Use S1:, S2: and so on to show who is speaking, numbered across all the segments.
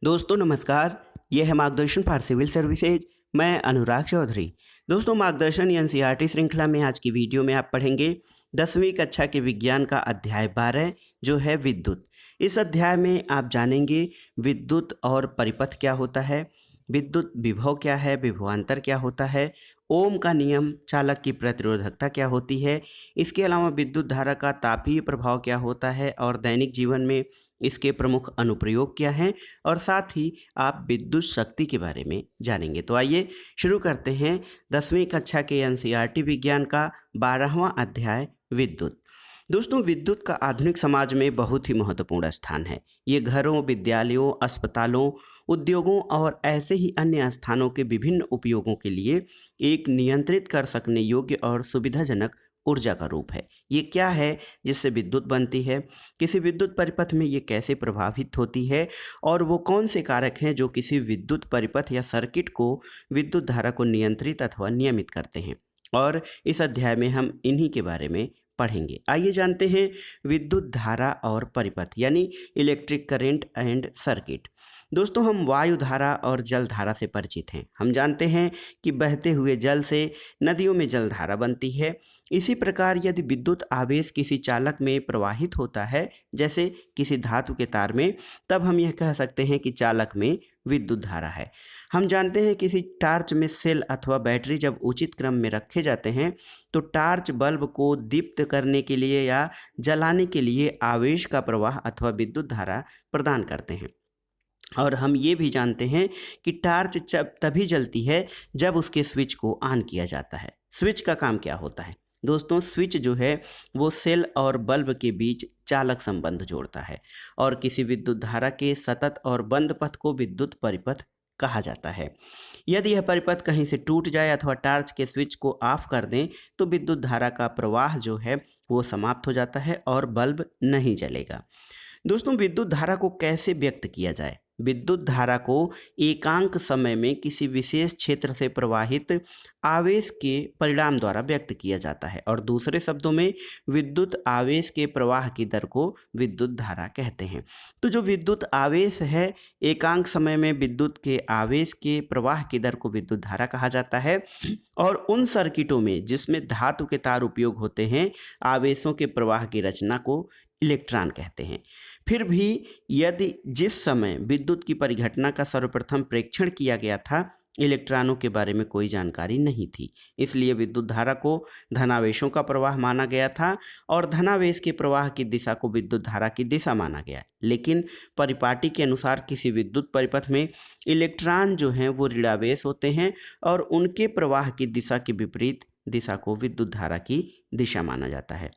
S1: दोस्तों नमस्कार। ये है मार्गदर्शन फॉर सिविल सर्विसेज। मैं अनुराग चौधरी। दोस्तों मार्गदर्शन एनसीईआरटी श्रृंखला में आज की वीडियो में आप पढ़ेंगे 10वीं कक्षा के विज्ञान का अध्याय 12 जो है विद्युत। इस अध्याय में आप जानेंगे विद्युत और परिपथ क्या होता है, विद्युत विभव क्या है, विभवांतर क्या होता है, ओम का नियम, चालक की प्रतिरोधकता क्या होती है, इसके अलावा विद्युत धारा का तापीय प्रभाव क्या होता है और दैनिक जीवन में इसके प्रमुख अनुप्रयोग क्या हैं, और साथ ही आप विद्युत शक्ति के बारे में जानेंगे। तो आइए शुरू करते हैं 10वीं कक्षा के एनसीईआरटी विज्ञान का 12वां अध्याय विद्युत। दोस्तों विद्युत का आधुनिक समाज में बहुत ही महत्वपूर्ण स्थान है। ये घरों, विद्यालयों, अस्पतालों, उद्योगों और ऐसे ही अन्य स्थानों के विभिन्न उपयोगों के लिए एक नियंत्रित कर सकने योग्य और सुविधाजनक ऊर्जा का रूप है। ये क्या है जिससे विद्युत बनती है, किसी विद्युत परिपथ में ये कैसे प्रभावित होती है और वो कौन से कारक हैं जो किसी विद्युत परिपथ या सर्किट को विद्युत धारा को नियंत्रित अथवा नियमित करते हैं, और इस अध्याय में हम इन्हीं के बारे में पढ़ेंगे। आइए जानते हैं विद्युत धारा और परिपथ यानी इलेक्ट्रिक करंट एंड सर्किट। दोस्तों हम वायु धारा और जल धारा से परिचित हैं। हम जानते हैं कि बहते हुए जल से नदियों में जल धारा बनती है। इसी प्रकार यदि विद्युत आवेश किसी चालक में प्रवाहित होता है, जैसे किसी धातु के तार में, तब हम यह कह सकते हैं कि चालक में विद्युत धारा है। हम जानते हैं किसी टार्च में सेल अथवा बैटरी जब उचित क्रम में रखे जाते हैं तो टार्च बल्ब को दीप्त करने के लिए या जलाने के लिए आवेश का प्रवाह अथवा विद्युत धारा प्रदान करते हैं। और हम ये भी जानते हैं कि टार्च जब तभी जलती है जब उसके स्विच को ऑन किया जाता है। स्विच का काम क्या होता है? दोस्तों स्विच जो है वो सेल और बल्ब के बीच चालक संबंध जोड़ता है और किसी विद्युत धारा के सतत और बंद पथ को विद्युत परिपथ कहा जाता है। यदि यह परिपथ कहीं से टूट जाए अथवा टार्च के स्विच को ऑफ कर दें तो विद्युत धारा का प्रवाह जो है वो समाप्त हो जाता है और बल्ब नहीं जलेगा। दोस्तों विद्युत धारा को कैसे व्यक्त किया जाए? विद्युत धारा को एकांक समय में किसी विशेष क्षेत्र से प्रवाहित आवेश के परिणाम द्वारा व्यक्त किया जाता है, और दूसरे शब्दों में विद्युत आवेश के प्रवाह की दर को विद्युत धारा कहते हैं। तो जो विद्युत आवेश है, एकांक समय में विद्युत के आवेश के प्रवाह की दर को विद्युत धारा कहा जाता है। और उन सर्किटों में जिसमें धातु के तार उपयोग होते हैं, आवेशों के प्रवाह की रचना को इलेक्ट्रॉन कहते हैं। फिर भी यदि जिस समय विद्युत की परिघटना का सर्वप्रथम प्रेक्षण किया गया था, इलेक्ट्रॉनों के बारे में कोई जानकारी नहीं थी, इसलिए विद्युत धारा को धनावेशों का प्रवाह माना गया था और धनावेश के प्रवाह की दिशा को विद्युत धारा की दिशा माना गया। लेकिन परिपाटी के अनुसार किसी विद्युत परिपथ में इलेक्ट्रॉन जो हैं वो ऋणावेश होते हैं और उनके प्रवाह की दिशा के विपरीत दिशा को विद्युत धारा की दिशा माना जाता है।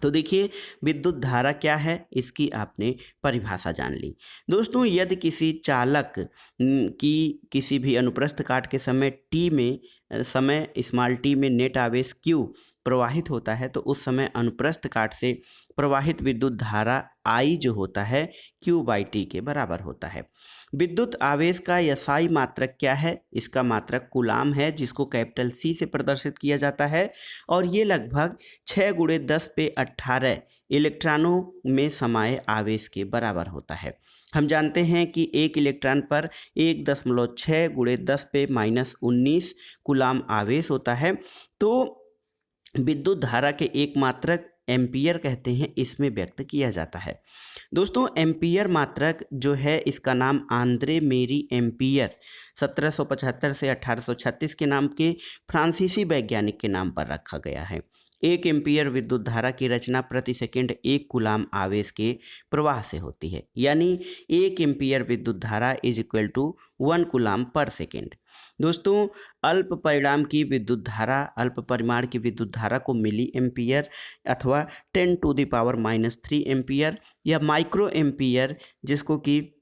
S1: तो देखिए विद्युत धारा क्या है, इसकी आपने परिभाषा जान ली। दोस्तों यदि किसी चालक की किसी भी अनुप्रस्थ काट के समय टी में समय स्मॉल टी में नेट आवेश Q प्रवाहित होता है तो उस समय अनुप्रस्थ काट से प्रवाहित विद्युत धारा I जो होता है Q/T के बराबर होता है। विद्युत आवेश का SI मात्रक क्या है? इसका मात्रक कूलाम है, जिसको कैपिटल C से प्रदर्शित किया जाता है, और ये लगभग 6 × 10⁸ इलेक्ट्रॉनों में समाये आवेश के बराबर होता है। हम जानते हैं कि एक इलेक्ट्रॉन पर 1.6 × 10⁻⁻19 कूलाम आवेश होता है। तो विद्युत धारा के एक मात्रक एम्पियर कहते हैं, इसमें व्यक्त किया जाता है। दोस्तों एम्पियर मात्रक जो है इसका नाम आंद्रे मेरी एम्पियर 1775 से 1836 के नाम के फ्रांसीसी वैज्ञानिक के नाम पर रखा गया है। 1 एम्पियर विद्युत धारा की रचना प्रति सेकंड 1 कूलाम आवेश के प्रवाह से होती है, यानी 1 एम्पियर विद्युत धारा = 1 कूलाम पर सेकंड। दोस्तों अल्प परिमाण की विद्युत धारा को मिली एम्पियर अथवा 10⁻³ एम्पियर या माइक्रो एम्पियर, जिसको कि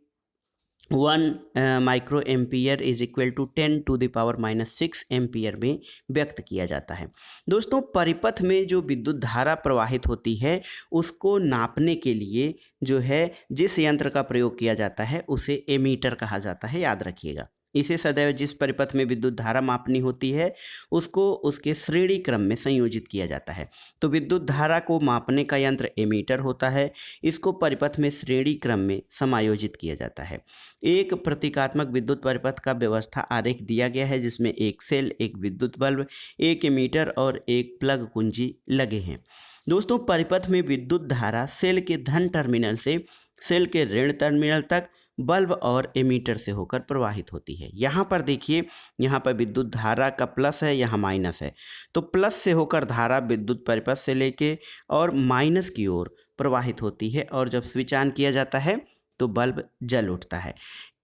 S1: 1 माइक्रो एम्पियर = 10⁻⁻6 एम्पियर में व्यक्त किया जाता है। दोस्तों परिपथ में जो विद्युत धारा प्रवाहित होती है उसको नापने के लिए जो है जिस यंत्र का प्रयोग किया जाता है उसे एमीटर कहा जाता है, याद रखिएगा। इसे सदैव जिस परिपथ में विद्युत धारा मापनी होती है उसको उसके श्रेणी क्रम में संयोजित किया जाता है। तो विद्युत धारा को मापने का यंत्र एमीटर होता है। इसको परिपथ में श्रेणी क्रम में समायोजित किया जाता है। एक प्रतीकात्मक विद्युत परिपथ का व्यवस्था आरेख दिया गया है जिसमें एक सेल, एक विद्युत बल्ब, एक एमीटर और एक प्लग कुंजी लगे हैं। दोस्तों, परिपथ में विद्युत धारा सेल के धन टर्मिनल से सेल के ऋण टर्मिनल तक बल्ब और एमीटर से होकर प्रवाहित होती है। यहाँ पर देखिए, यहाँ पर विद्युत धारा का प्लस है, यहाँ माइनस है। तो प्लस से होकर धारा विद्युत परिपथ से लेके और माइनस की ओर प्रवाहित होती है और जब स्विच ऑन किया जाता है तो बल्ब जल उठता है।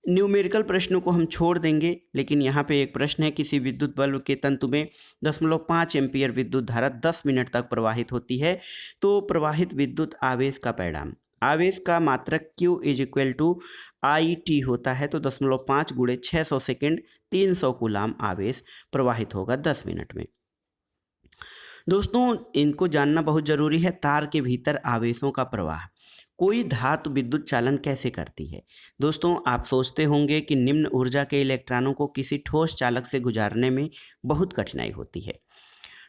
S1: न्यूमेरिकल प्रश्नों को हम छोड़ देंगे, लेकिन यहाँ पे एक प्रश्न है, किसी विद्युत बल्ब के तंतु में 0.5 एम्पीयर विद्युत धारा 10 मिनट तक प्रवाहित होती है। तो प्रवाहित विद्युत आवेश का परिमाण, आवेश का मात्रक Q is equal to IT होता है। तो 0.5 × 600 सेकेंड 300 कूलाम आवेश प्रवाहित होगा 10 मिनट में। दोस्तों, इनको जानना बहुत जरूरी है। तार के भीतर आवेशों का प्रवाह, कोई धातु विद्युत चालन कैसे करती है। दोस्तों, आप सोचते होंगे कि निम्न ऊर्जा के इलेक्ट्रॉनों को किसी ठोस चालक से गुजारने में बहुत कठिनाई होती है।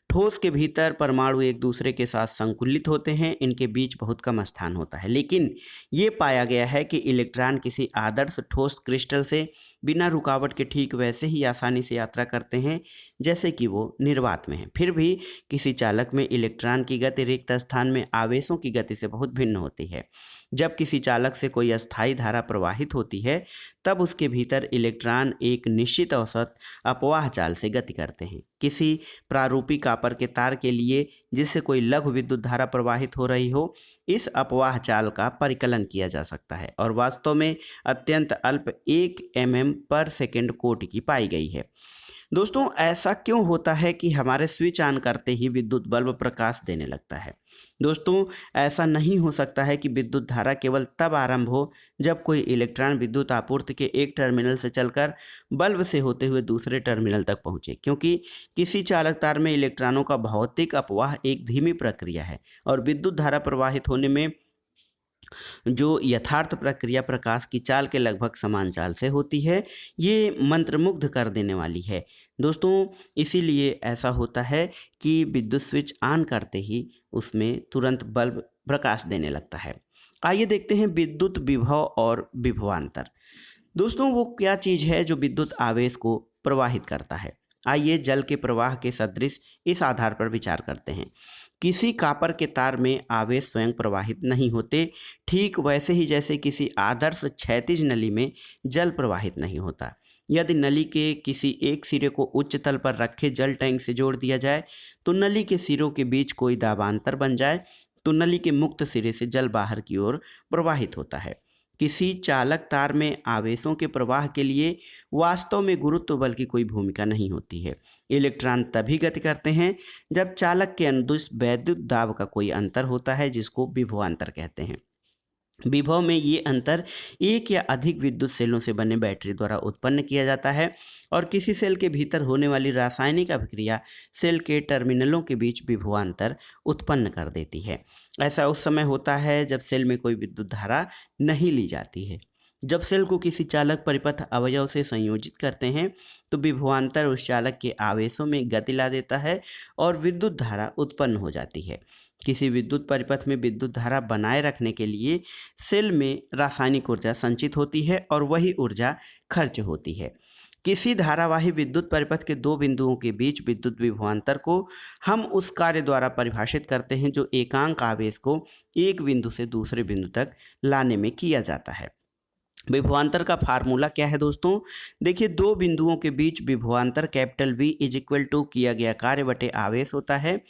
S1: ठोस के भीतर परमाणु एक दूसरे के साथ संकुलित होते हैं, इनके बीच बहुत कम स्थान होता है, लेकिन ये पाया गया है कि इलेक्ट्रॉन किसी आदर्श ठोस क्रिस्टल से बिना रुकावट के ठीक वैसे ही आसानी से यात्रा करते हैं जैसे कि वो निर्वात में है। फिर भी किसी चालक में इलेक्ट्रॉन की गति रिक्त स्थान में आवेशों की गति से बहुत भिन्न होती है। जब किसी चालक से कोई अस्थायी धारा प्रवाहित होती है तब उसके भीतर इलेक्ट्रॉन एक निश्चित औसत अपवाह चाल से गति करते हैं। किसी प्रारूपी कॉपर के तार के लिए जिससे कोई लघु विद्युत धारा प्रवाहित हो रही हो, इस अपवाह चाल का परिकलन किया जा सकता है और वास्तव में अत्यंत अल्प 1 mm/सेकंड कोटि की पाई गई है। दोस्तों, ऐसा क्यों होता है कि हमारे स्विच ऑन करते ही विद्युत बल्ब प्रकाश देने लगता है। दोस्तों, ऐसा नहीं हो सकता है कि विद्युत धारा केवल तब आरंभ हो जब कोई इलेक्ट्रॉन विद्युत आपूर्ति के एक टर्मिनल से चलकर बल्ब से होते हुए दूसरे टर्मिनल तक पहुंचे, क्योंकि किसी चालक तार में इलेक्ट्रॉनों का भौतिक अपवाह एक धीमी प्रक्रिया है और विद्युत धारा प्रवाहित होने में जो यथार्थ प्रक्रिया प्रकाश की चाल के लगभग समान चाल से होती है, ये मंत्रमुग्ध कर देने वाली है। दोस्तों, इसीलिए ऐसा होता है कि विद्युत स्विच ऑन करते ही उसमें तुरंत बल्ब प्रकाश देने लगता है। आइए देखते हैं विद्युत विभव और विभवांतर। दोस्तों, वो क्या चीज़ है जो विद्युत आवेश को प्रवाहित करता है। आइए जल के प्रवाह के सदृश इस आधार पर विचार करते हैं। किसी कॉपर के तार में आवेश स्वयं प्रवाहित नहीं होते, ठीक वैसे ही जैसे किसी आदर्श क्षैतिज नली में जल प्रवाहित नहीं होता। यदि नली के किसी एक सिरे को उच्च तल पर रखे जल टैंक से जोड़ दिया जाए तो नली के सिरों के बीच कोई दाबांतर बन जाए तो नली के मुक्त सिरे से जल बाहर की ओर प्रवाहित होता है। किसी चालक तार में आवेशों के प्रवाह के लिए वास्तव में गुरुत्व बल की कोई भूमिका नहीं होती है। इलेक्ट्रॉन तभी गति करते हैं जब चालक के अनुदिश वैद्युत दाब का कोई अंतर होता है, जिसको विभवांतर कहते हैं। विभव में ये अंतर एक या अधिक विद्युत सेलों से बने बैटरी द्वारा उत्पन्न किया जाता है और किसी सेल के भीतर होने वाली रासायनिक अभिक्रिया सेल के टर्मिनलों के बीच विभवांतर उत्पन्न कर देती है। ऐसा उस समय होता है जब सेल में कोई विद्युत धारा नहीं ली जाती है। जब सेल को किसी चालक परिपथ अवयव से संयोजित करते हैं तो विभवांतर उस चालक के आवेशों में गति ला देता है और विद्युत धारा उत्पन्न हो जाती है। किसी विद्युत परिपथ में विद्युत धारा बनाए रखने के लिए सेल में रासायनिक ऊर्जा संचित होती है और वही ऊर्जा खर्च होती है। किसी धारावाही विद्युत परिपथ के दो बिंदुओं के बीच विद्युत विभवांतर को हम उस कार्य द्वारा परिभाषित करते हैं जो एकांक आवेश को एक बिंदु से दूसरे बिंदु तक लाने में किया जाता है। विभवांतर का फार्मूला क्या है दोस्तों? देखिए, दो बिंदुओं के बीच विभवांतर capital V is equal to किया गया कार्य बटे आवेश होता है।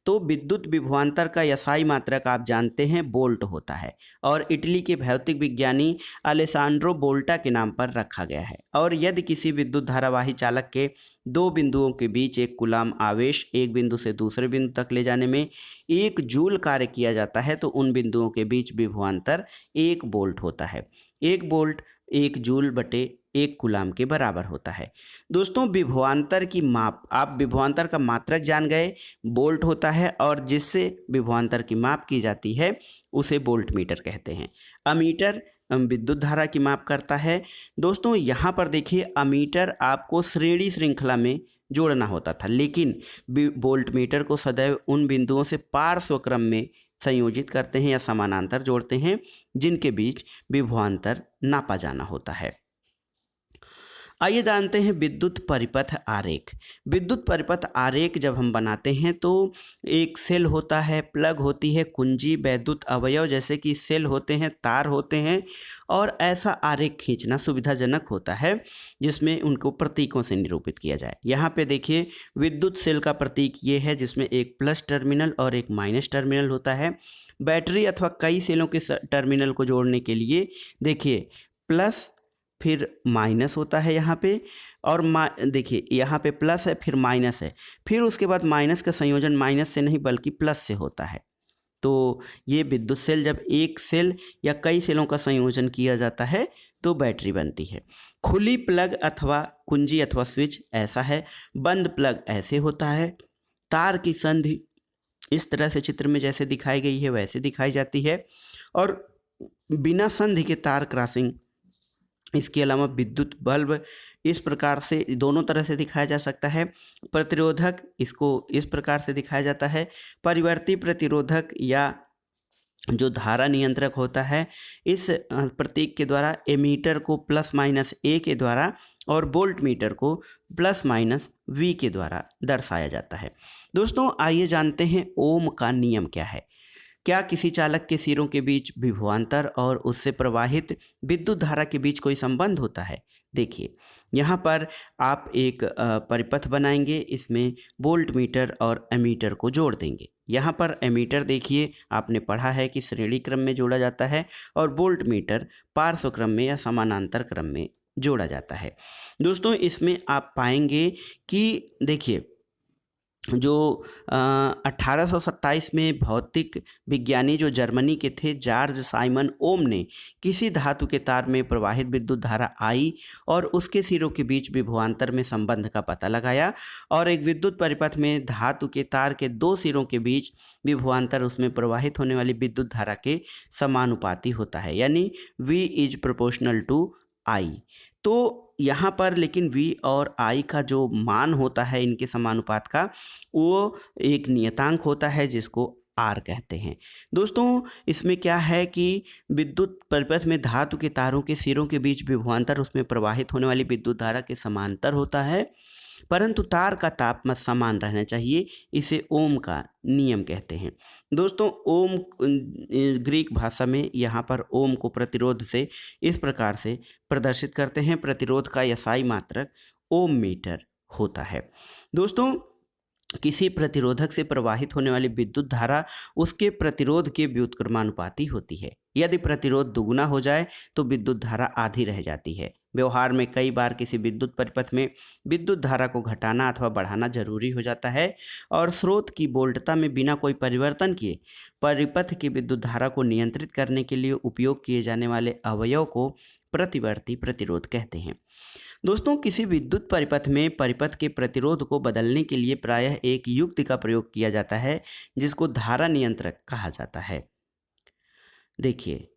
S1: तो विद्युत विभवांतर का SI मात्रक आप जानते हैं बोल्ट होता है और इटली के भौतिक विज्ञानी अलेसांड्रो बोल्टा के नाम पर रखा गया है। और यदि किसी विद्युत धारावाही चालक के दो बिंदुओं के बीच एक कूलाम आवेश एक बिंदु से दूसरे बिंदु तक ले जाने में 1 जूल कार्य किया जाता है तो उन बिंदुओं के बीच विभवांतर 1 वोल्ट होता है। 1 वोल्ट 1 जूल बटे 1 कूलाम के बराबर होता है। दोस्तों, विभवांतर की माप, आप विभवांतर का मात्रक जान गए, वोल्ट होता है और जिससे विभवांतर की माप की जाती है उसे वोल्ट मीटर कहते हैं। अमीटर विद्युत धारा की माप करता है। दोस्तों यहाँ पर देखिए अमीटर आपको श्रेणी श्रृंखला में जोड़ना होता था, लेकिन वोल्ट मीटर को सदैव उन बिंदुओं से पार्श्व क्रम में संयोजित करते हैं या समानांतर जोड़ते हैं जिनके बीच विभवांतर नापा जाना होता है। आइए जानते हैं विद्युत परिपथ आरेख। विद्युत परिपथ आरेख जब हम बनाते हैं तो एक सेल होता है, प्लग होती है, कुंजी, वैद्युत अवयव जैसे कि सेल होते हैं, तार होते हैं, और ऐसा आरेख खींचना सुविधाजनक होता है जिसमें उनको प्रतीकों से निरूपित किया जाए। यहाँ पे देखिए विद्युत सेल का प्रतीक ये है जिसमें एक प्लस टर्मिनल और एक माइनस टर्मिनल होता है। बैटरी अथवा कई सेलों के टर्मिनल को जोड़ने के लिए देखिए प्लस फिर माइनस होता है यहाँ पे, और देखिए यहाँ पे प्लस है फिर माइनस है, फिर उसके बाद माइनस का संयोजन माइनस से नहीं बल्कि प्लस से होता है। तो ये विद्युत सेल जब एक सेल या कई सेलों का संयोजन किया जाता है तो बैटरी बनती है। खुली प्लग अथवा कुंजी अथवा स्विच ऐसा है, बंद प्लग ऐसे होता है। तार की संधि इस तरह से चित्र में जैसे दिखाई गई है वैसे दिखाई जाती है, और बिना संधि के तार क्रॉसिंग। इसके अलावा विद्युत बल्ब इस प्रकार से दोनों तरह से दिखाया जा सकता है। प्रतिरोधक इसको इस प्रकार से दिखाया जाता है। परिवर्ती प्रतिरोधक या जो धारा नियंत्रक होता है इस प्रतीक के द्वारा एमीटर को प्लस माइनस ए के द्वारा और वोल्ट मीटर को प्लस माइनस वी के द्वारा दर्शाया जाता है। दोस्तों आइए जानते हैं ओम का नियम क्या है। क्या किसी चालक के सिरों के बीच विभवांतर और उससे प्रवाहित विद्युत धारा के बीच कोई संबंध होता है? देखिए यहाँ पर आप एक परिपथ बनाएंगे, इसमें वोल्ट मीटर और एमीटर को जोड़ देंगे। यहाँ पर एमीटर देखिए आपने पढ़ा है कि श्रेणी क्रम में जोड़ा जाता है और वोल्ट मीटर पार्श्व क्रम में या समानांतर क्रम में जोड़ा जाता है। दोस्तों इसमें आप पाएंगे कि देखिए जो 1827 में भौतिक विज्ञानी जो जर्मनी के थे जॉर्ज साइमन ओम ने किसी धातु के तार में प्रवाहित विद्युत धारा आई और उसके सिरों के बीच विभवांतर में संबंध का पता लगाया, और एक विद्युत परिपथ में धातु के तार के दो सिरों के बीच विभवांतर उसमें प्रवाहित होने वाली विद्युत धारा के समानुपाती होता है, यानी V is proportional to I। तो यहाँ पर लेकिन V और I का जो मान होता है इनके समानुपात का, वो एक नियतांक होता है जिसको R कहते हैं। दोस्तों इसमें क्या है कि विद्युत परिपथ में धातु के तारों के सिरों के बीच विभवांतर उसमें प्रवाहित होने वाली विद्युत धारा के समांतर होता है, परंतु तार का तापमान समान रहना चाहिए। इसे ओम का नियम कहते हैं। दोस्तों ओम ग्रीक भाषा में यहाँ पर ओम को प्रतिरोध से इस प्रकार से प्रदर्शित करते हैं। प्रतिरोध का SI मात्रक ओम मीटर होता है। दोस्तों किसी प्रतिरोधक से प्रवाहित होने वाली विद्युत धारा उसके प्रतिरोध के व्युत्क्रमानुपाती होती है। यदि प्रतिरोध दुगुना हो जाए तो विद्युत धारा आधी रह जाती है। व्यवहार में कई बार किसी विद्युत परिपथ में विद्युत धारा को घटाना अथवा बढ़ाना जरूरी हो जाता है, और स्रोत की वोल्टता में बिना कोई परिवर्तन किए परिपथ की विद्युत धारा को नियंत्रित करने के लिए उपयोग किए जाने वाले अवयव को प्रतिवर्ती प्रतिरोध कहते हैं। दोस्तों किसी विद्युत परिपथ में परिपथ के प्रतिरोध को बदलने के लिए प्रायः एक युक्ति का प्रयोग किया जाता है जिसको धारा नियंत्रक कहा जाता है। देखिए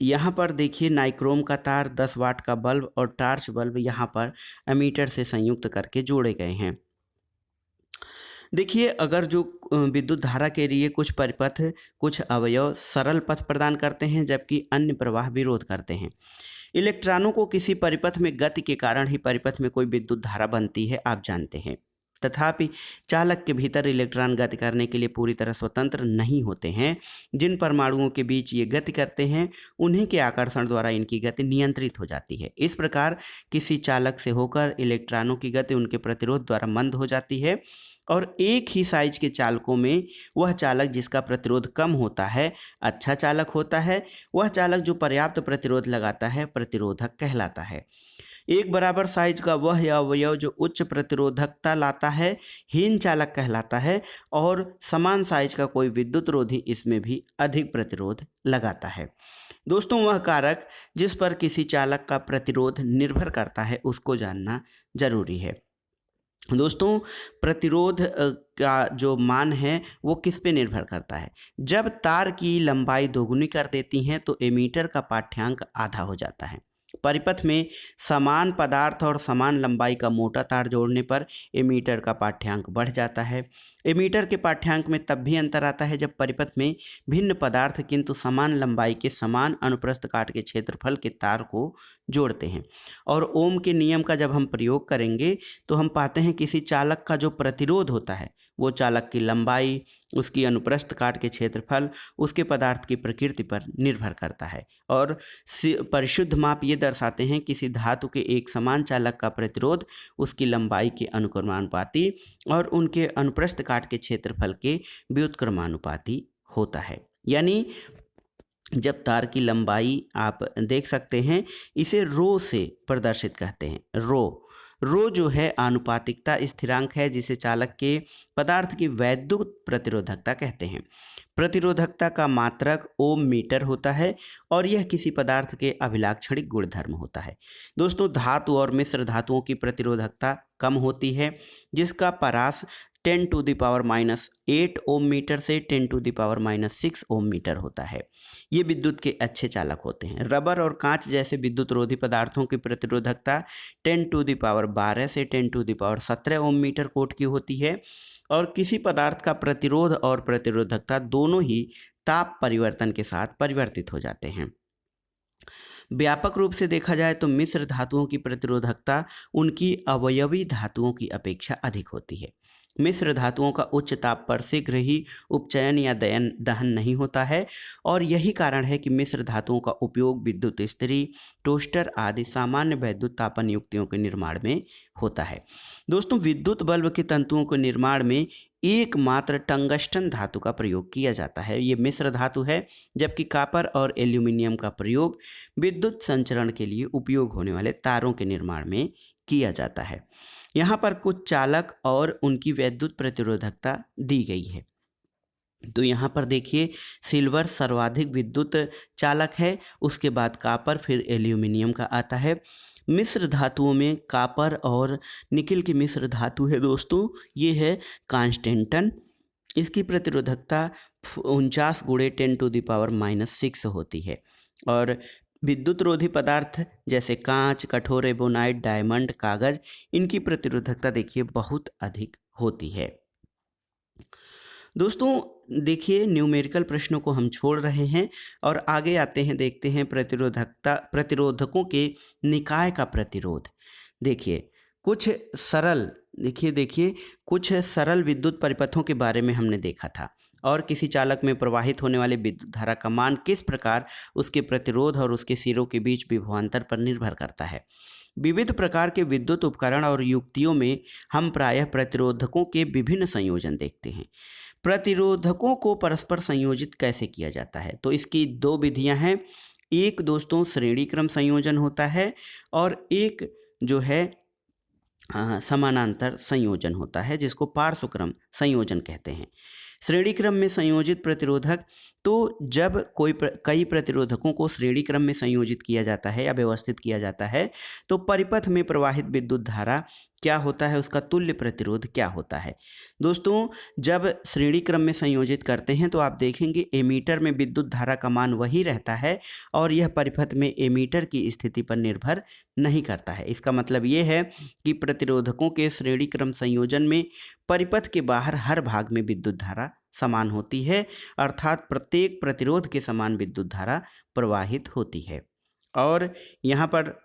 S1: यहाँ पर देखिए नाइक्रोम का तार, 10 वाट का बल्ब और टार्च बल्ब यहाँ पर एमीटर से संयुक्त करके जोड़े गए हैं। देखिए अगर जो विद्युत धारा के लिए कुछ परिपथ कुछ अवयव सरल पथ प्रदान करते हैं जबकि अन्य प्रवाह विरोध करते हैं। इलेक्ट्रॉनों को किसी परिपथ में गति के कारण ही परिपथ में कोई विद्युत धारा बनती है, आप जानते हैं। तथापि चालक के भीतर इलेक्ट्रॉन गति करने के लिए पूरी तरह स्वतंत्र नहीं होते हैं। जिन परमाणुओं के बीच ये गति करते हैं उन्हीं के आकर्षण द्वारा इनकी गति नियंत्रित हो जाती है। इस प्रकार किसी चालक से होकर इलेक्ट्रॉनों की गति उनके प्रतिरोध द्वारा मंद हो जाती है, और एक ही साइज के चालकों में वह चालक जिसका प्रतिरोध कम होता है अच्छा चालक होता है। वह चालक जो पर्याप्त प्रतिरोध लगाता है प्रतिरोधक कहलाता है। एक बराबर साइज का वह अवयव जो उच्च प्रतिरोधकता लाता है हीन चालक कहलाता है, और समान साइज का कोई विद्युत रोधी इसमें भी अधिक प्रतिरोध लगाता है। दोस्तों वह कारक जिस पर किसी चालक का प्रतिरोध निर्भर करता है उसको जानना जरूरी है। दोस्तों प्रतिरोध का जो मान है वो किस पे निर्भर करता है। जब तार की लंबाई दोगुनी कर देती हैं तो एमीटर का पाठ्यांक आधा हो जाता है। परिपथ में समान पदार्थ और समान लंबाई का मोटा तार जोड़ने पर एमीटर का पाठ्यांक बढ़ जाता है। एमीटर के पाठ्यांक में तब भी अंतर आता है जब परिपथ में भिन्न पदार्थ किंतु समान लंबाई के समान अनुप्रस्थ काट के क्षेत्रफल के तार को जोड़ते हैं। और ओम के नियम का जब हम प्रयोग करेंगे तो हम पाते हैं किसी चालक का जो प्रतिरोध होता है वो चालक की लंबाई, उसकी अनुप्रस्थ काट के क्षेत्रफल, उसके पदार्थ की प्रकृति पर निर्भर करता है। और परिशुद्ध माप ये दर्शाते हैं किसी धातु के एक समान चालक का प्रतिरोध उसकी लंबाई के अनुक्रमानुपाती और उनके अनुप्रस्थ काट के क्षेत्रफल के व्युत्क्रमानुपाती होता है। यानी जब तार की लंबाई आप देख सकते हैं, इसे रो से प्रदर्शित कहते हैं। रो जो है आनुपातिकता स्थिरांक है जिसे चालक के पदार्थ की वैद्युत प्रतिरोधकता कहते हैं। प्रतिरोधकता का मात्रक ओम मीटर होता है और यह किसी पदार्थ के अभिलाक्षणिक गुणधर्म होता है। दोस्तों धातु और मिश्र धातुओं की प्रतिरोधकता कम होती है जिसका परास 10⁻⁻8 ओम मीटर से 10⁻⁻6 ओम मीटर होता है। ये विद्युत के अच्छे चालक होते हैं। रबर और कांच जैसे विद्युत रोधी पदार्थों की प्रतिरोधकता 10⁻12 से 10⁻17 ओम मीटर कोट की होती है। और किसी पदार्थ का प्रतिरोध और प्रतिरोधकता दोनों ही ताप परिवर्तन के साथ परिवर्तित हो जाते हैं। व्यापक रूप से देखा जाए तो मिश्र धातुओं की प्रतिरोधकता उनकी अवयवी धातुओं की अपेक्षा अधिक होती है। मिश्र धातुओं का उच्च ताप पर शीघ्र ही उपचयन या दहन नहीं होता है और यही कारण है कि मिश्र धातुओं का उपयोग विद्युत इस्त्री, टोस्टर आदि सामान्य वैद्युत तापन युक्तियों के निर्माण में होता है। दोस्तों विद्युत बल्ब के तंतुओं के निर्माण में एकमात्र टंगस्टन धातु का प्रयोग किया जाता है। ये मिश्र धातु है, जबकि कॉपर और एल्यूमिनियम का प्रयोग विद्युत संचरण के लिए उपयोग होने वाले तारों के निर्माण में किया जाता है। यहाँ पर कुछ चालक और उनकी वैद्युत प्रतिरोधकता दी गई है। तो यहाँ पर देखिए सिल्वर सर्वाधिक विद्युत चालक है, उसके बाद कॉपर, फिर एल्यूमिनियम का आता है। मिश्र धातुओं में कॉपर और निकिल की मिश्र धातु है दोस्तों, ये है कांस्टेंटन। इसकी प्रतिरोधकता 49 × 10⁻⁻6 होती है। और विद्युत रोधी पदार्थ जैसे कांच, कठोर एबोनाइट, डायमंड, कागज, इनकी प्रतिरोधकता देखिए बहुत अधिक होती है। दोस्तों देखिए न्यूमेरिकल प्रश्नों को हम छोड़ रहे हैं और आगे आते हैं, देखते हैं प्रतिरोधकों के निकाय का प्रतिरोध। देखिए कुछ सरल विद्युत परिपथों के बारे में हमने देखा था और किसी चालक में प्रवाहित होने वाले विद्युत धारा का मान किस प्रकार उसके प्रतिरोध और उसके सिरों के बीच विभवांतर पर निर्भर करता है। विविध प्रकार के विद्युत उपकरण और युक्तियों में हम प्रायः प्रतिरोधकों के विभिन्न संयोजन देखते हैं। प्रतिरोधकों को परस्पर संयोजित कैसे किया जाता है, तो इसकी दो विधियां हैं। एक दोस्तों श्रेणी क्रम संयोजन होता है और एक जो है समानांतर संयोजन होता है जिसको पार्श्व क्रम संयोजन कहते हैं। श्रेणी क्रम में संयोजित प्रतिरोधक, तो जब कई प्रतिरोधकों को श्रेणी क्रम में संयोजित किया जाता है या व्यवस्थित किया जाता है तो परिपथ में प्रवाहित विद्युत धारा क्या होता है, उसका तुल्य प्रतिरोध क्या होता है। दोस्तों जब श्रेणी क्रम में संयोजित करते हैं तो आप देखेंगे एमीटर में विद्युत धारा का मान वही रहता है और यह परिपथ में एमीटर की स्थिति पर निर्भर नहीं करता है। इसका मतलब ये है कि प्रतिरोधकों के श्रेणी क्रम संयोजन में परिपथ के बाहर हर भाग में विद्युत धारा समान होती है, अर्थात प्रत्येक प्रतिरोध के समान विद्युत धारा प्रवाहित होती है। और यहाँ पर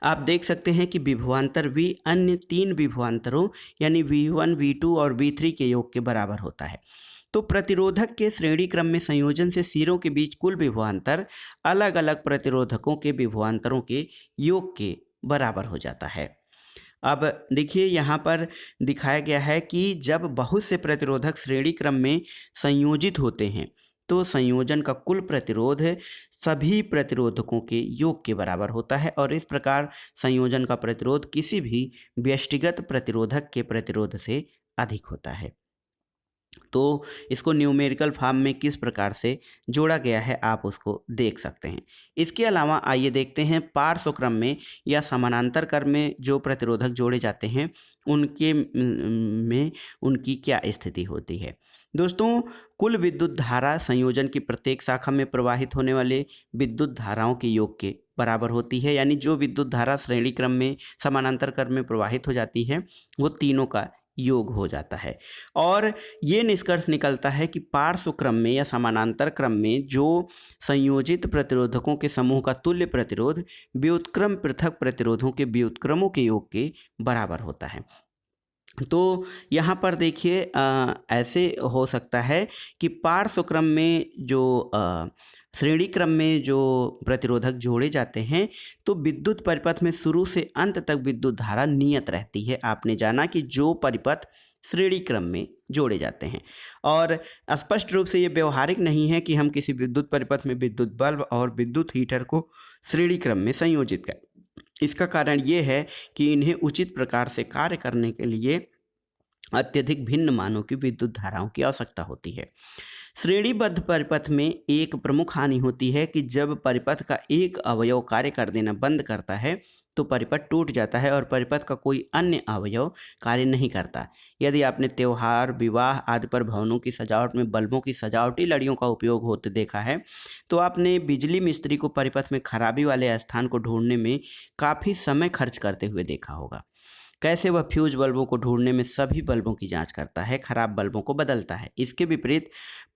S1: आप देख सकते हैं कि विभवांतर V अन्य तीन विभवांतरों यानी V1, V2 और V3 के योग के बराबर होता है। तो प्रतिरोधक के श्रेणी क्रम में संयोजन से सिरों के बीच कुल विभवांतर अलग अलग प्रतिरोधकों के विभवांतरों के योग के बराबर हो जाता है। अब देखिए यहाँ पर दिखाया गया है कि जब बहुत से प्रतिरोधक श्रेणी क्रम में संयोजित होते हैं तो संयोजन का कुल प्रतिरोध सभी प्रतिरोधकों के योग के बराबर होता है और इस प्रकार संयोजन का प्रतिरोध किसी भी व्यष्टिगत प्रतिरोधक के प्रतिरोध से अधिक होता है। तो इसको न्यूमेरिकल फॉर्म में किस प्रकार से जोड़ा गया है आप उसको देख सकते हैं। इसके अलावा आइए देखते हैं पार्श्व क्रम में या समानांतर क्रम में जो प्रतिरोधक जोड़े जाते हैं उनके में उनकी क्या स्थिति होती है। दोस्तों, कुल विद्युत धारा संयोजन की प्रत्येक शाखा में प्रवाहित होने वाले विद्युत धाराओं के योग के बराबर होती है। यानी जो विद्युत धारा श्रेणी क्रम में समानांतर क्रम में प्रवाहित हो जाती है वो तीनों का योग हो जाता है। और ये निष्कर्ष निकलता है कि पार्श्व क्रम में या समानांतर क्रम में जो संयोजित प्रतिरोधकों के समूह का तुल्य प्रतिरोध व्युत्क्रम पृथक प्रतिरोधों के व्युत्क्रमों के योग के बराबर होता है। तो यहाँ पर देखिए ऐसे हो सकता है कि पार्श्व क्रम में जो श्रेणी क्रम में जो प्रतिरोधक जोड़े जाते हैं तो विद्युत परिपथ में शुरू से अंत तक विद्युत धारा नियत रहती है। आपने जाना कि जो परिपथ श्रेणी क्रम में जोड़े जाते हैं, और स्पष्ट रूप से ये व्यवहारिक नहीं है कि हम किसी विद्युत परिपथ में विद्युत बल्ब और विद्युत हीटर को श्रेणी क्रम में संयोजित करें। इसका कारण ये है कि इन्हें उचित प्रकार से कार्य करने के लिए अत्यधिक भिन्न मानों की विद्युत धाराओं की आवश्यकता होती है। श्रेणीबद्ध परिपथ में एक प्रमुख हानि होती है कि जब परिपथ का एक अवयव कार्य कर देना बंद करता है तो परिपथ टूट जाता है और परिपथ का कोई अन्य अवयव कार्य नहीं करता। यदि आपने त्योहार, विवाह आदि पर भवनों की सजावट में बल्बों की सजावटी लड़ियों का उपयोग होते देखा है तो आपने बिजली मिस्त्री को परिपथ में खराबी वाले स्थान को ढूंढने में काफ़ी समय खर्च करते हुए देखा होगा। कैसे वह फ्यूज बल्बों को ढूंढने में सभी बल्बों की जांच करता है, खराब बल्बों को बदलता है। इसके विपरीत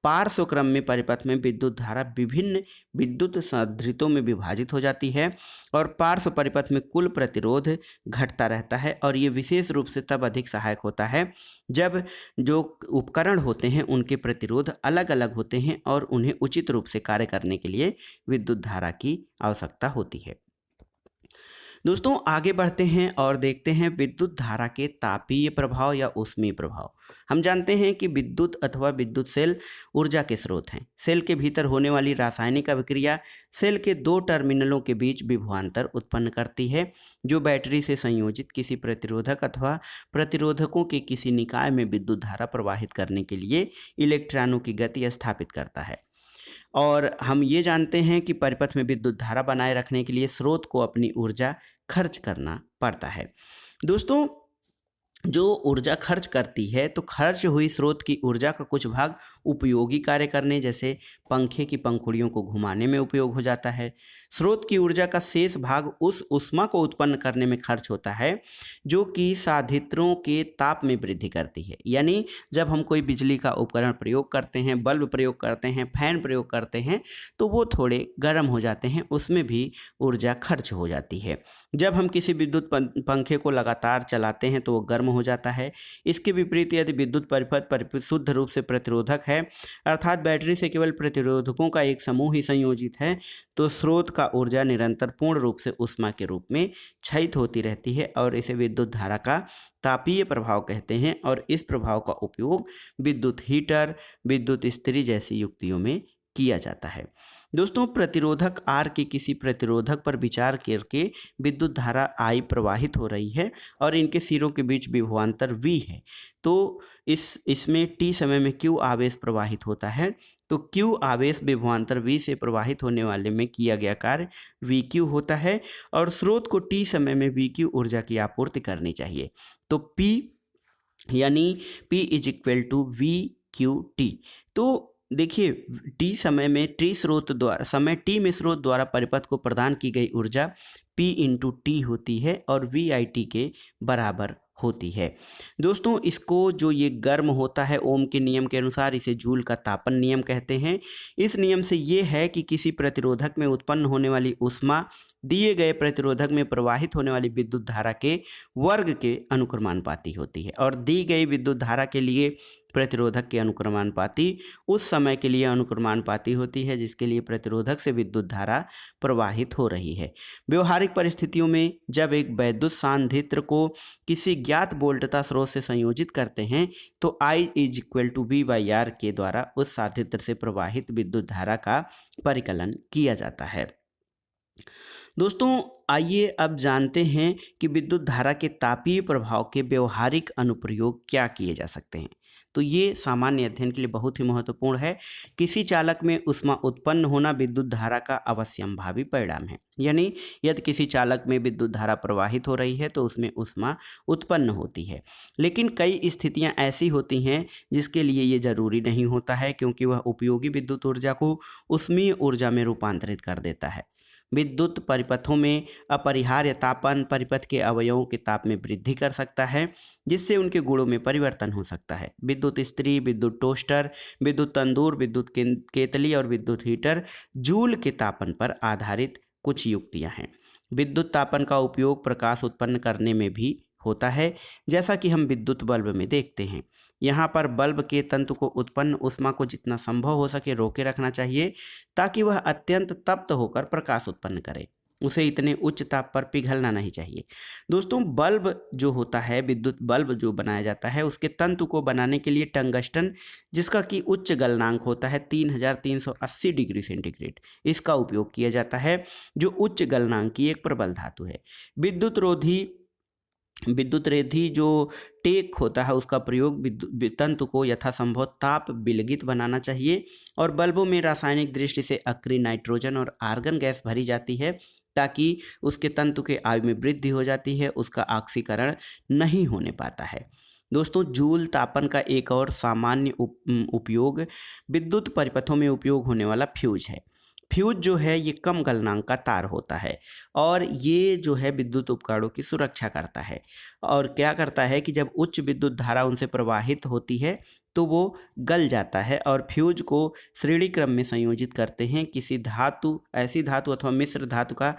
S1: पार्श्व क्रम में परिपथ में विद्युत धारा विभिन्न विद्युत संधारित्रों में विभाजित हो जाती है और पार्श्व परिपथ में कुल प्रतिरोध घटता रहता है। और ये विशेष रूप से तब अधिक सहायक होता है जब जो उपकरण होते हैं उनके प्रतिरोध अलग अलग होते हैं और उन्हें उचित रूप से कार्य करने के लिए विद्युत धारा की आवश्यकता होती है। दोस्तों, आगे बढ़ते हैं और देखते हैं विद्युत धारा के तापीय प्रभाव या ऊष्मीय प्रभाव। हम जानते हैं कि विद्युत अथवा विद्युत सेल ऊर्जा के स्रोत हैं। सेल के भीतर होने वाली रासायनिक अभिक्रिया सेल के दो टर्मिनलों के बीच विभवांतर उत्पन्न करती है जो बैटरी से संयोजित किसी प्रतिरोधक अथवा प्रतिरोधकों के किसी निकाय में विद्युत धारा प्रवाहित करने के लिए इलेक्ट्रॉनों की गति स्थापित करता है। और हम ये जानते हैं कि परिपथ में विद्युत धारा बनाए रखने के लिए स्रोत को अपनी ऊर्जा खर्च करना पड़ता है। दोस्तों, जो ऊर्जा खर्च करती है तो खर्च हुई स्रोत की ऊर्जा का कुछ भाग उपयोगी कार्य करने जैसे पंखे की पंखुड़ियों को घुमाने में उपयोग हो जाता है। स्रोत की ऊर्जा का शेष भाग उस ऊष्मा को उत्पन्न करने में खर्च होता है जो कि साधित्रों के ताप में वृद्धि करती है। यानी जब हम कोई बिजली का उपकरण प्रयोग करते हैं, बल्ब प्रयोग करते हैं, फैन प्रयोग करते हैं तो वो थोड़े गर्म हो जाते हैं, उसमें भी ऊर्जा खर्च हो जाती है। जब हम किसी विद्युत पंखे को लगातार चलाते हैं तो वो गर्म हो जाता है। इसके विपरीत यदि विद्युत परिपथ शुद्ध रूप से प्रतिरोधक है अर्थात बैटरी से केवल प्रतिरोधकों का एक समूह ही संयोजित है तो स्रोत का ऊर्जा निरंतर पूर्ण रूप से ऊष्मा के रूप में क्षयित होती रहती है और इसे विद्युत धारा का तापीय प्रभाव कहते हैं। और इस प्रभाव का उपयोग विद्युत हीटर, विद्युत इस्त्री जैसी युक्तियों में किया जाता है। दोस्तों, प्रतिरोधक आर के किसी प्रतिरोधक पर विचार करके विद्युत धारा आई प्रवाहित हो रही है और इनके सिरों के बीच विभवांतर V है। तो इसमें T समय में Q आवेश प्रवाहित होता है। तो Q आवेश विभवांतर V से प्रवाहित होने वाले में किया गया कार्य VQ होता है और स्रोत को T समय में VQ ऊर्जा की आपूर्ति करनी चाहिए। तो P यानी P is equal to VQT। तो देखिए टी समय में समय टी में स्रोत द्वारा परिपथ को प्रदान की गई ऊर्जा P इंटू टी होती है और VIT के बराबर होती है। दोस्तों, इसको जो ये गर्म होता है ओम के नियम के अनुसार इसे जूल का तापन नियम कहते हैं। इस नियम से ये है कि किसी प्रतिरोधक में उत्पन्न होने वाली ऊष्मा दिए गए प्रतिरोधक में प्रवाहित होने वाली विद्युत धारा के वर्ग के अनुक्रमानुपाती होती है और दी गई विद्युत धारा के लिए प्रतिरोधक के अनुक्रमानुपाती उस समय के लिए अनुक्रमानुपाती होती है जिसके लिए प्रतिरोधक से विद्युत धारा प्रवाहित हो रही है। व्यवहारिक परिस्थितियों में जब एक वैद्युत सांधित्र को किसी ज्ञात वोल्टता स्रोत से संयोजित करते हैं तो I is equal to V/R के द्वारा उस सांधित्र से प्रवाहित विद्युत धारा का परिकलन किया जाता है। दोस्तों, आइए अब जानते हैं कि विद्युत धारा के तापीय प्रभाव के व्यवहारिक अनुप्रयोग क्या किए जा सकते हैं। तो ये सामान्य अध्ययन के लिए बहुत ही महत्वपूर्ण है। किसी चालक में ऊष्मा उत्पन्न होना विद्युत धारा का अवश्यंभावी परिणाम है। यानी यदि किसी चालक में विद्युत धारा प्रवाहित हो रही है तो उसमें ऊष्मा उत्पन्न होती है। लेकिन कई स्थितियां ऐसी होती हैं जिसके लिए ये जरूरी नहीं होता है, क्योंकि वह उपयोगी विद्युत ऊर्जा को ऊष्मीय ऊर्जा में रूपांतरित कर देता है। विद्युत परिपथों में अपरिहार्य तापन परिपथ के अवयवों के ताप में वृद्धि कर सकता है, जिससे उनके गुणों में परिवर्तन हो सकता है। विद्युत इस्त्री, विद्युत टोस्टर, विद्युत तंदूर, विद्युत केतली और विद्युत हीटर जूल के तापन पर आधारित कुछ युक्तियां हैं। विद्युत तापन का उपयोग प्रकाश उत्पन्न करने में भी होता है, जैसा कि हम विद्युत बल्ब में देखते हैं। यहाँ पर बल्ब के तंतु को उत्पन्न ऊष्मा को जितना संभव हो सके रोके रखना चाहिए, ताकि वह अत्यंत तप्त होकर प्रकाश उत्पन्न करे। उसे इतने उच्च ताप पर पिघलना नहीं चाहिए। दोस्तों, बल्ब जो होता है, विद्युत बल्ब जो बनाया जाता है, उसके तंतु को बनाने के लिए टंगस्टन, जिसका कि उच्च गलनांक होता है 3380 डिग्री सेंटीग्रेड, इसका उपयोग किया जाता है, जो उच्च गलनांक की एक प्रबल धातु है। विद्युत रोधी जो टेक होता है, उसका प्रयोग तंतु को यथासंभव ताप विलगित बनाना चाहिए। और बल्बों में रासायनिक दृष्टि से अक्रिय नाइट्रोजन और आर्गन गैस भरी जाती है, ताकि उसके तंतु के आयु में वृद्धि हो जाती है, उसका ऑक्सीकरण नहीं होने पाता है। दोस्तों, जूल तापन का एक और सामान्य उपयोग विद्युत परिपथों में उपयोग होने वाला फ्यूज है। फ्यूज जो है ये कम गलनांक का तार होता है, और ये जो है विद्युत उपकरणों की सुरक्षा करता है। और क्या करता है कि जब उच्च विद्युत धारा उनसे प्रवाहित होती है तो वो गल जाता है, और फ्यूज को श्रेणी क्रम में संयोजित करते हैं। किसी धातु, ऐसी धातु अथवा मिश्र धातु का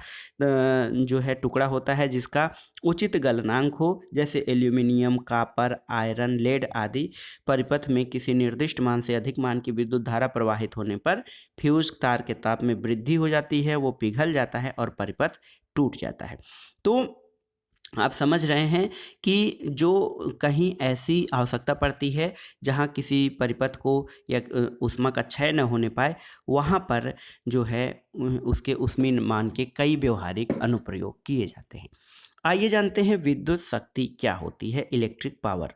S1: जो है टुकड़ा होता है जिसका उचित गलनांक हो, जैसे एल्यूमिनियम, कापर, आयरन, लेड आदि। परिपथ में किसी निर्दिष्ट मान से अधिक मान की विद्युत धारा प्रवाहित होने पर फ्यूज तार के ताप में वृद्धि हो जाती है, वो पिघल जाता है और परिपथ टूट जाता है। तो आप समझ रहे हैं कि जो कहीं ऐसी आवश्यकता पड़ती है जहाँ किसी परिपथ को या ऊष्मा का क्षय न होने पाए, वहाँ पर जो है उसके ऊष्मीय मान के कई व्यवहारिक अनुप्रयोग किए जाते हैं। आइए जानते हैं विद्युत शक्ति क्या होती है, इलेक्ट्रिक पावर।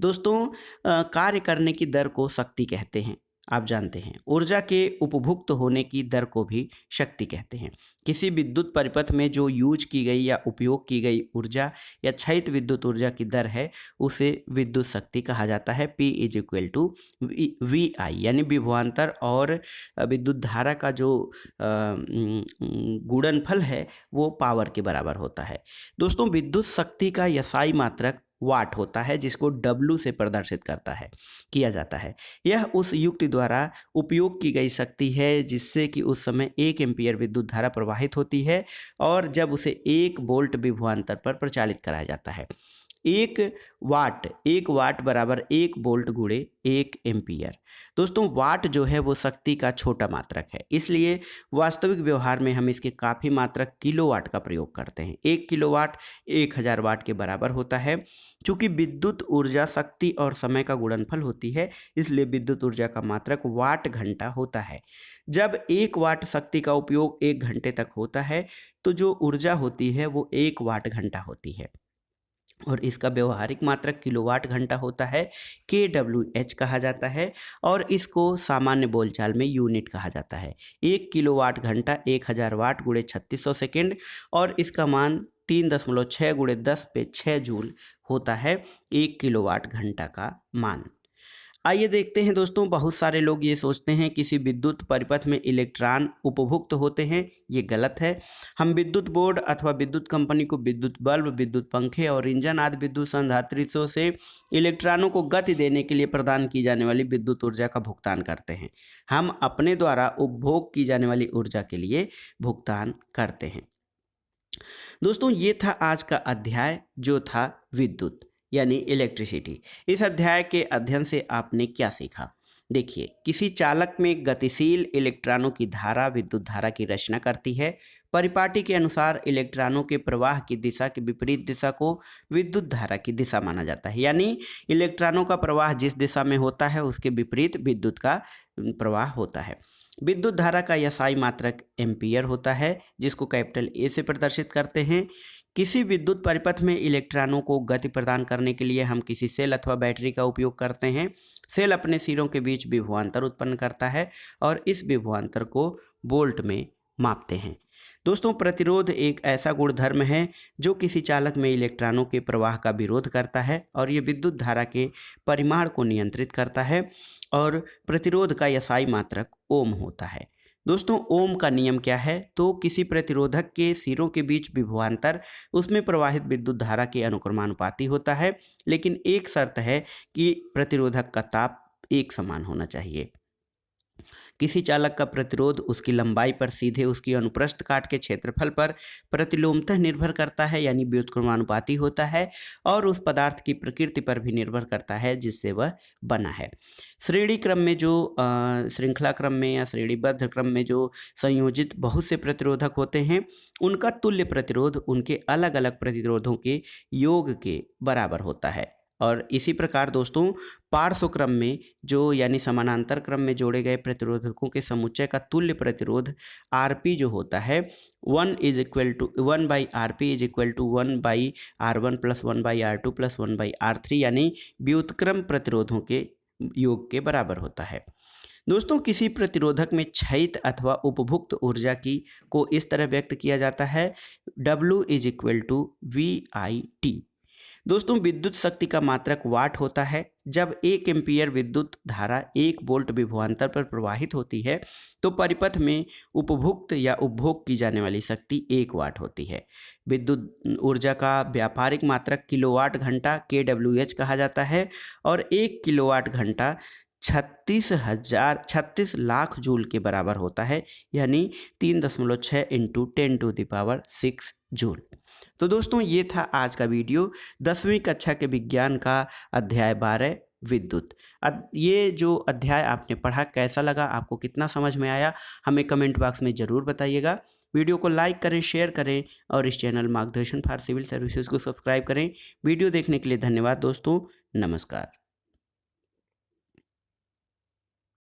S1: दोस्तों, कार्य करने की दर को शक्ति कहते हैं। आप जानते हैं, ऊर्जा के उपभुक्त होने की दर को भी शक्ति कहते हैं। किसी विद्युत परिपथ में जो यूज की गई या उपयोग की गई ऊर्जा या क्षयित विद्युत ऊर्जा की दर है, उसे विद्युत शक्ति कहा जाता है। P is equal to VI, यानी विभवांतर और विद्युत धारा का जो गुणनफल है वो पावर के बराबर होता है। दोस्तों, विद्युत शक्ति का SI मात्रक वाट होता है, जिसको W से प्रदर्शित किया जाता है। यह उस युक्ति द्वारा उपयोग की गई शक्ति है जिससे कि उस समय 1 एम्पीयर विद्युत धारा प्रवाहित होती है, और जब उसे 1 वोल्ट विभवांतर पर प्रचालित कराया जाता है। 1 वाट बराबर 1 वोल्ट गुणे 1 एम्पीयर। दोस्तों, वाट जो है वो शक्ति का छोटा मात्रक है, इसलिए वास्तविक व्यवहार में हम इसके काफ़ी मात्रक किलोवाट का प्रयोग करते हैं। 1 किलोवाट 1000 वाट के बराबर होता है। चूँकि विद्युत ऊर्जा शक्ति और समय का गुणनफल होती है, इसलिए विद्युत ऊर्जा का मात्रक वाट घंटा होता है। जब 1 वाट शक्ति का उपयोग 1 घंटे तक होता है, तो जो ऊर्जा होती है वो 1 वाट घंटा होती है, और इसका व्यवहारिक मात्रक किलोवाट घंटा होता है। kWh कहा जाता है, और इसको सामान्य बोलचाल में यूनिट कहा जाता है। 1 किलोवाट घंटा 1000 वाट गुणे 3600 सेकेंड, और इसका मान 3.6 गुणे 10 पे 6 जूल होता है 1 किलोवाट घंटा का मान। आइए देखते हैं दोस्तों, बहुत सारे लोग ये सोचते हैं किसी विद्युत परिपथ में इलेक्ट्रॉन उपभुक्त होते हैं। ये गलत है। हम विद्युत बोर्ड अथवा विद्युत कंपनी को विद्युत बल्ब, विद्युत पंखे और इंजन आदि विद्युत संधारित्रों से इलेक्ट्रॉनों को गति देने के लिए प्रदान की जाने वाली विद्युत ऊर्जा का भुगतान करते हैं। हम अपने द्वारा उपभोग की जाने वाली ऊर्जा के लिए भुगतान करते हैं। दोस्तों, ये था आज का अध्याय जो था विद्युत यानी इलेक्ट्रिसिटी। इस अध्याय के अध्ययन से आपने क्या सीखा? देखिए, किसी चालक में गतिशील इलेक्ट्रॉनों की धारा विद्युत धारा की रचना करती है। परिपाटी के अनुसार इलेक्ट्रॉनों के प्रवाह की दिशा के विपरीत दिशा को विद्युत धारा की दिशा माना जाता है, यानी इलेक्ट्रॉनों का प्रवाह जिस दिशा में होता है उसके विपरीत विद्युत का प्रवाह होता है। विद्युत धारा का SI मात्रक एम्पीयर होता है, जिसको कैपिटल A से प्रदर्शित करते हैं। किसी विद्युत परिपथ में इलेक्ट्रॉनों को गति प्रदान करने के लिए हम किसी सेल अथवा बैटरी का उपयोग करते हैं। सेल अपने सिरों के बीच विभवांतर उत्पन्न करता है और इस विभवांतर को वोल्ट में मापते हैं। दोस्तों, प्रतिरोध एक ऐसा गुणधर्म है जो किसी चालक में इलेक्ट्रॉनों के प्रवाह का विरोध करता है और ये विद्युत धारा के परिमाण को नियंत्रित करता है और प्रतिरोध का SI मात्रक ओम होता है। दोस्तों, ओम का नियम क्या है? तो किसी प्रतिरोधक के सिरों के बीच विभवांतर उसमें प्रवाहित विद्युत धारा के अनुक्रमानुपाती होता है, लेकिन एक शर्त है कि प्रतिरोधक का ताप एक समान होना चाहिए। किसी चालक का प्रतिरोध उसकी लंबाई पर सीधे उसकी अनुप्रस्थ काट के क्षेत्रफल पर प्रतिलोमतः निर्भर करता है, यानी व्युत्क्रमानुपाती होता है, और उस पदार्थ की प्रकृति पर भी निर्भर करता है जिससे वह बना है। श्रेणी क्रम में जो श्रृंखला क्रम में या श्रेणीबद्ध क्रम में जो संयोजित बहुत से प्रतिरोधक होते हैं, उनका तुल्य प्रतिरोध उनके अलग अलग प्रतिरोधों के योग के बराबर होता है। और इसी प्रकार दोस्तों, पार्श्व क्रम में जो यानी समानांतर क्रम में जोड़े गए प्रतिरोधकों के समुच्चय का तुल्य प्रतिरोध Rp जो होता है 1/Rp is equal to 1/R1 plus 1/R2 plus 1/R3 यानी व्युत्क्रम प्रतिरोधों के योग के बराबर होता है। दोस्तों, किसी प्रतिरोधक में क्षयित अथवा उपभुक्त ऊर्जा की को इस तरह व्यक्त किया जाता है W is equal to VIT। दोस्तों, विद्युत शक्ति का मात्रक वाट होता है। जब 1 एम्पीयर विद्युत धारा 1 वोल्ट विभवांतर पर प्रवाहित होती है तो परिपथ में उपभुक्त या उपभोग की जाने वाली शक्ति 1 वाट होती है। विद्युत ऊर्जा का व्यापारिक मात्रक किलोवाट घंटा kWh कहा जाता है और 1 किलोवाट घंटा 36 लाख जूल के बराबर होता है, यानी 3.6 × 10⁶ जूल। तो दोस्तों, ये था आज का वीडियो 10वीं कक्षा के विज्ञान का अध्याय 12 विद्युत। ये जो अध्याय आपने पढ़ा कैसा लगा, आपको कितना समझ में आया, हमें कमेंट बॉक्स में ज़रूर बताइएगा। वीडियो को लाइक करें, शेयर करें और इस चैनल मार्गदर्शन फॉर सिविल सर्विसेज को सब्सक्राइब करें। वीडियो देखने के लिए धन्यवाद दोस्तों। नमस्कार।